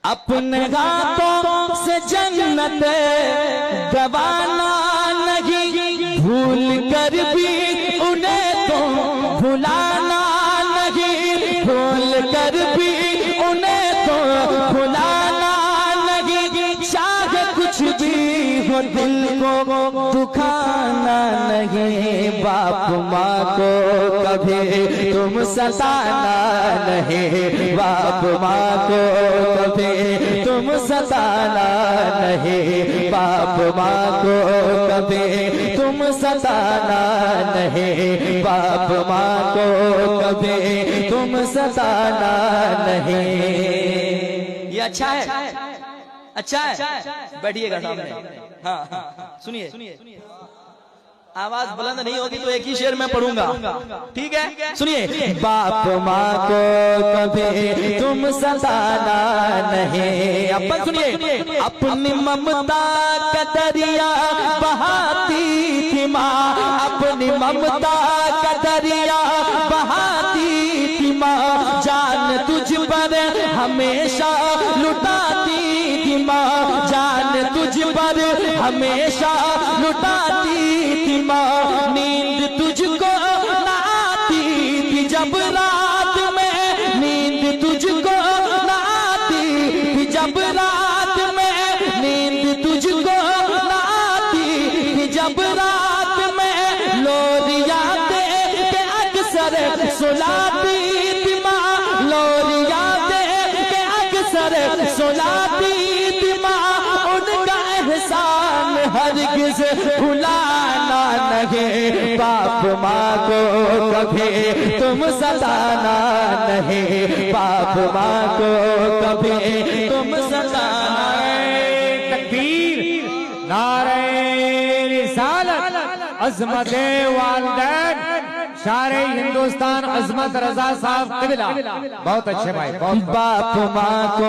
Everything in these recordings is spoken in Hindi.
अपने हाथों से जन्नत गवाना नहीं, भूल कर भी उन्हें तो भुलाना नहीं, भूल कर भी उन्हें तो भुलाना नहीं। चाहे कुछ भी हो दिल को दुखाना नहीं, बाप माँ को कभी तुम सताना नहीं, बाप माँ को कभी तुम सताना नहीं, बाप माँ को कभी तुम सताना नहीं, बाप माँ को कभी तुम सताना नहीं। ये अच्छा है, अच्छा है, बैठिएगा सामने। हाँ सुनिए, आवाज बुलंद नहीं होगी तो एक ही शेर में पढ़ूंगा, ठीक है? सुनिए, बाप माँ को कभी तुम सताना नहीं। अपन सुनिए, अपनी ममता का दरिया बहाती थी माँ, अपनी ममता का दरिया बहाती थी माँ, जान तुझ पर हमेशा लुटाती थी माँ, जान तुझ पर हमेशा लुटाती थी माँ। नींद तुझको ना आती थी जब रात में, नींद तुझको ना आती थी जब रात में, नींद तुझको ना आती थी जब रात में। लोरिया दे के अक्सर सुलाती थी माँ, लोरिया दे के अक्सर सुलाती थी माँ। उनका एहसान हरगिज़ भुलाना नहीं, बाप माँ को कभी तुम सताना नहीं, बाप माँ को कभी तुम सताना। तकबीर, नारे रिसालत, अज़मते वालिदैन, शारे हिंदुस्तान अज़मत रजा साहब क़िबला। बहुत अच्छे भाई, बहुत। बाप माँ को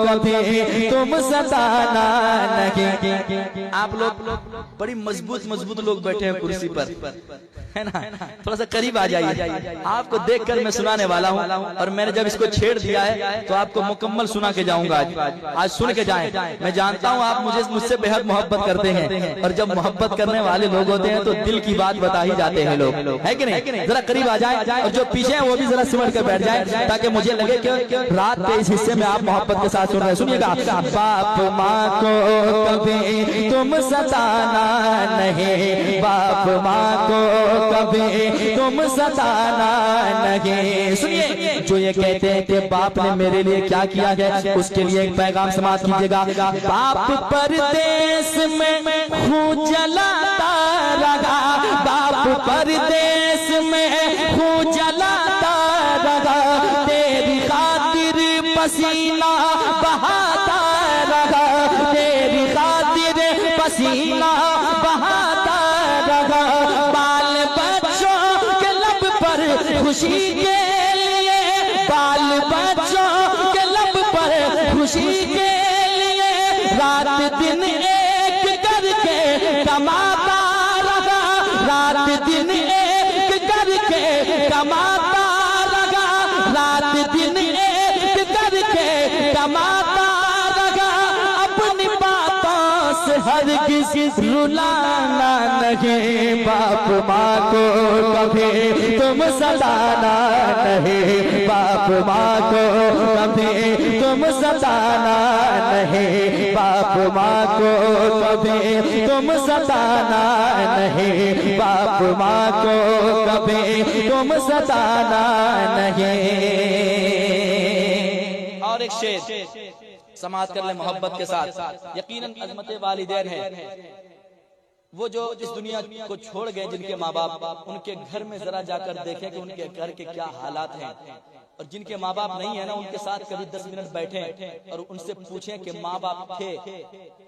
कभी तुम सताना नहीं। आप लोग बड़ी मजबूत लोग बैठे हैं कुर्सी पर, है ना? थोड़ा सा करीब आ जाइए। आपको देखकर मैं सुनाने वाला हूँ, और मैंने जब इसको छेड़ दिया है तो आपको मुकम्मल सुना के जाऊंगा। आज सुन के जाएं। मैं जानता हूँ आप मुझसे बेहद मोहब्बत करते हैं, और जब मोहब्बत करने वाले लोग होते हैं तो दिल की बात बता ही जाते हैं लोग, है कि नहीं? जरा करीब आ जाए, और जो पीछे हैं वो भी जरा सिमट कर बैठ जाए, ताकि मुझे लगे कि रात के इस हिस्से में आप मोहब्बत के साथ सुन रहे हैं। सुनिएगा, बाप माँ को कभी तुम सताना नहीं, बाप माँ को कभी तुम सताना नहीं। सुनिए, जो ये कहते हैं कि बाप ने मेरे लिए क्या किया है, उसके लिए एक पैगाम समाप्त कीजिएगा। बाप परदेश में खून जलाता रहा, बाप परदेश में खून जलाता रहा, तेरी खातिर पसीना बहाता रहा, तेरी खातिर पसीना बहाता रहा। बाल बच्चों के लब पर खुशी के लिए, बाल बच्चों के लब पर खुशी के लिए, रात दिन एक करके कमाता रहा, रात दिन एक करके कमाता रहा, रात दिन एक करके कमाता रहा। अपनी बातों से हरगिज़ रुलाना नहीं, बाप माँ को कभी तुम सताना नहीं, बाप माँ को कभी तुम सताना नहीं, बाप माँ को कभी तुम सताना नहीं, बाप माँ को कभी तुम सताना नहीं। और एक शेर समाप्त कर ले मोहब्बत के साथ। यकीनन अज़मते वालिदैन है वो जो इस दुनिया को छोड़ गए, जिनके माँ बाप, उनके घर में जरा जाकर देखें कि उनके घर के क्या हालात हैं, और जिनके माँ बाप नहीं है ना, उनके साथ कभी 10 मिनट बैठें और उनसे पूछें कि माँ बाप थे,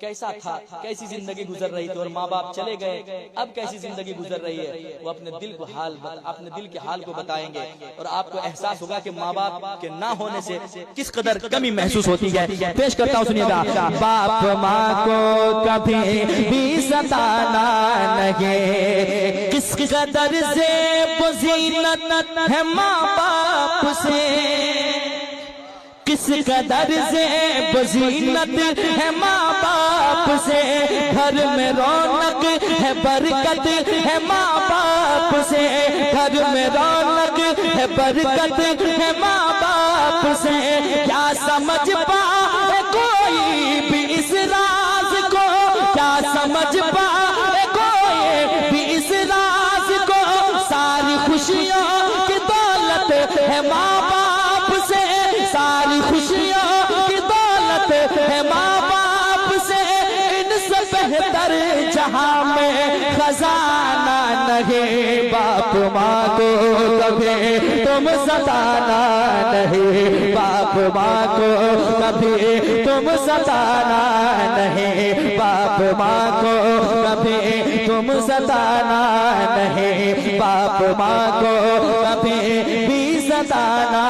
कैसा था, कैसी जिंदगी गुजर रही थी, और माँ बाप चले गए, अब कैसी जिंदगी गुजर रही है। वो अपने दिल को अपने दिल के हाल को बताएंगे, और आपको एहसास होगा कि माँ बाप के ना होने से किस कदर कमी महसूस होती है। पेश करता हूँ, सुनिएगा। बाप माँ को कभी भी सताना नहीं, किस कदर से ज़ीनत है माँ बाप से, किस कदर से बजीनत है माँ बाप से, घर में रौनक है बरकत है माँ बाप से, घर में रौनक है बरकत है माँ बाप से। क्या समझ पाए कोई भी इस राज को, क्या समझ पाए कोई भी इस राज को, सारी खुशियों की दौलत है माँ बाप से, सारी खुशियों की दौलत है माँ बाप से। इनसे बेहतर जहां में खजाना नहीं, बाप माँ को कभी तुम सताना नहीं, बाप माँ को कभी तुम सताना नहीं, बाप माँ को कभी तुम सताना नहीं, बाप माँ को कभी भी सताना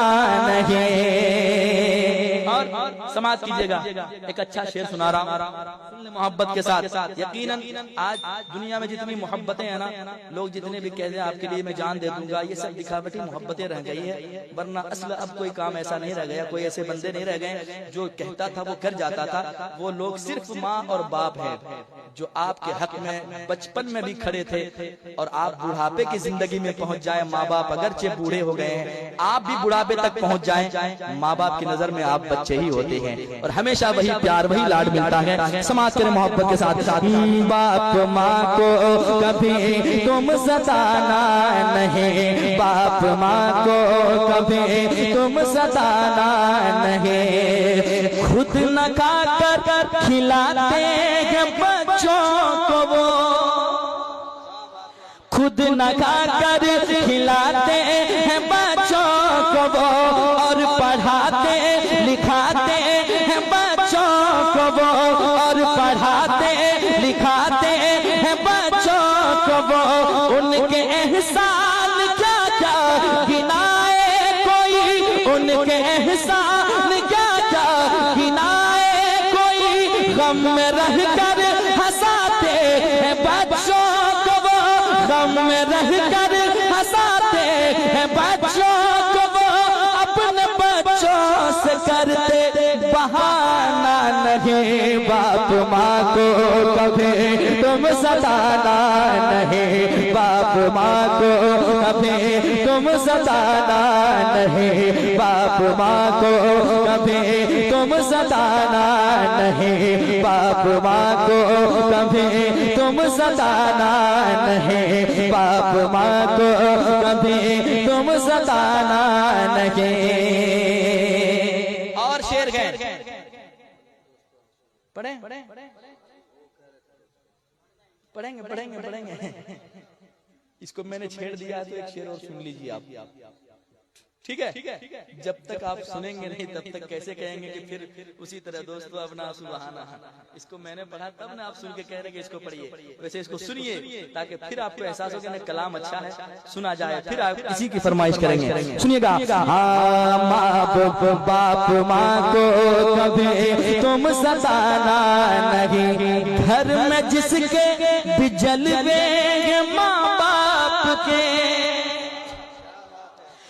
नहीं। और समाज कीजिएगा, एक अच्छा शेर सुना रहा हूं मोहब्बत के साथ। यकीनन आज दुनिया में जितनी मोहब्बतें हैं ना, लोग जितने भी कहते हैं आपके लिए मैं जान दे दूंगा, ये सब दिखावटी मोहब्बतें रह गई है, वरना असल अब कोई काम ऐसा नहीं रह गया, कोई ऐसे बंदे नहीं रह गए जो कहता था वो कर जाता था। वो लोग सिर्फ माँ और बाप है जो आपके हक में बचपन में भी खड़े थे, और आप बुढ़ापे की जिंदगी में पहुंच जाए, माँ बाप अगरचे बूढ़े हो गए हैं, आप भी बुढ़ापे तक पहुंच जाए, माँ बाप की नजर में आप बच्चे ही होते हैं, और हमेशा वही प्यार वही लाड मिलता है। समाज के मोहब्बत के साथ साथ बाप माँ को कभी तुम सताना नहीं, बाप माँ को कभी तुम सताना नहीं। खुद न खाकर खिलाते हैं बच्चों को वो, खुद न खाकर खिलाते हैं बच्चों को वो, और पढ़ाते लिखाते हैं बच्चों को वो, और पढ़ाते लिखाते हैं बच्चों को वो। उनके एहसान क्या क्या गिनाए कोई, उनके एहसान क्या क्या गिनाए कोई, गम में रहकर हंसाते हैं बच्चों को वो, गम में रहकर हंसाते हैं बच्चों को वो। अपने बच्चों से करते बहाना नहीं, बाप माँ को कभी तुम सताना नहीं, बाप माँ को कभी तुम सताना नहीं, बाप माँ को कभी तुम सताना नहीं, बाप माँ को कभी तुम सताना नहीं, बाप माँ को कभी तुम सताना नहीं। और शेर गए पढ़ेंगे इसको मैंने छेड़ दिया, तो एक शेर और सुन लीजिए आप, ठीक है? जब तक आप सुनेंगे नहीं तब तक कैसे कहेंगे कि फिर उसी तरह दोस्तों अपना सुबहाना। इसको मैंने पढ़ा तब ना आप सुन के कह रहे कि इसको पढ़िए, वैसे इसको सुनिए ताकि फिर आपको एहसास हो कि कलाम अच्छा है, सुना जाए, फिर आप इसी की फरमाइश करेंगे। सुनिएगा, बाप माँ को कभी तुम सताना नहीं, घर में जिसके भी जलवे माँ बाप के,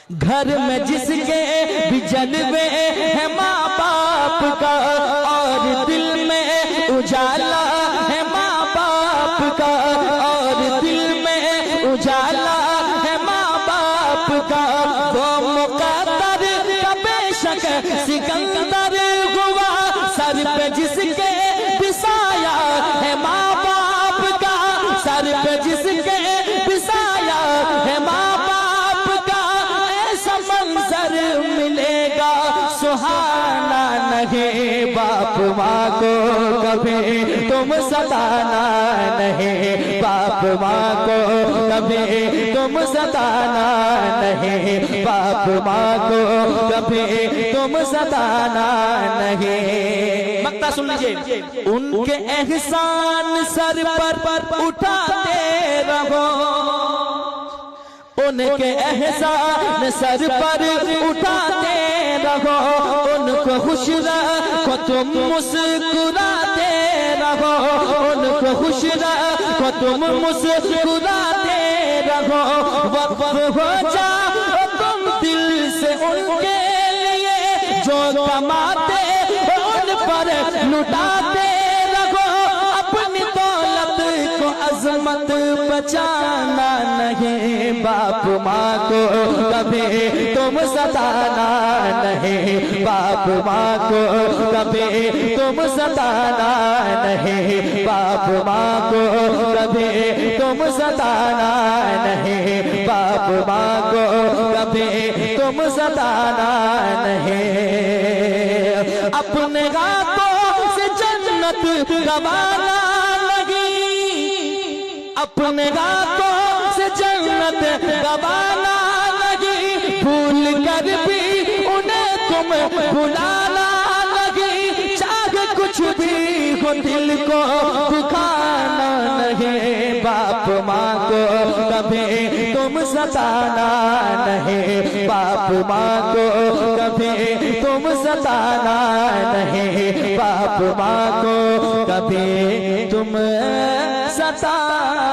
घर में जिसके भी जलवे है माँ बाप का, और दिल में उजाला है माँ बाप का, और दिल में उजाला है माँ बाप का। वो मुकद्दर का बेशक सिकंदर हुआ, सर पे जिसके बिसाया है माँ बाप का, सर पे जिसके बिसाया है माँ बाप का। ऐसा मंजर मिलेगा सुहाना नहीं, बाप माँ को कभी तुम सताना नहीं, बाप माँ को कभी तुम सताना नहीं, बाप माँ को कभी तुम सताना नहीं। मक्ता सुन लीजिए, उनके एहसान सर पर उठाते रहो, उनके एहसान सर पर उठाते रहो, उनको खुश रखो तुम मुस्कुराते रहो, उनको खुश रखो तुम मुस्कुराते रहो। वक्फ हो जाओ तुम दिल से उनके लिए, जो कमाते उन पर लुटाते रहो, अपनी दौलत को अजमत बचाना नहीं। बाप माँ को कभी तुम सताना नहीं, बाप माँ को कभी तुम सताना नहीं, बाप माँ को कभी तुम सताना नहीं, बाप माँ को कभी तुम सताना नहीं। अपने हाथों से जन्नत गवाना लगी, अपने हाथों से जन्नत गवाना लगी, भूल कर भी उन्हें तुम भुलाना लगी। चाहे कुछ भी हो दिल को दुखाना नहीं, बाप माँ को कभी तुम सताना नहीं, बाप माँ को कभी तुम सताना नहीं, बाप माँ को कभी तुम सताना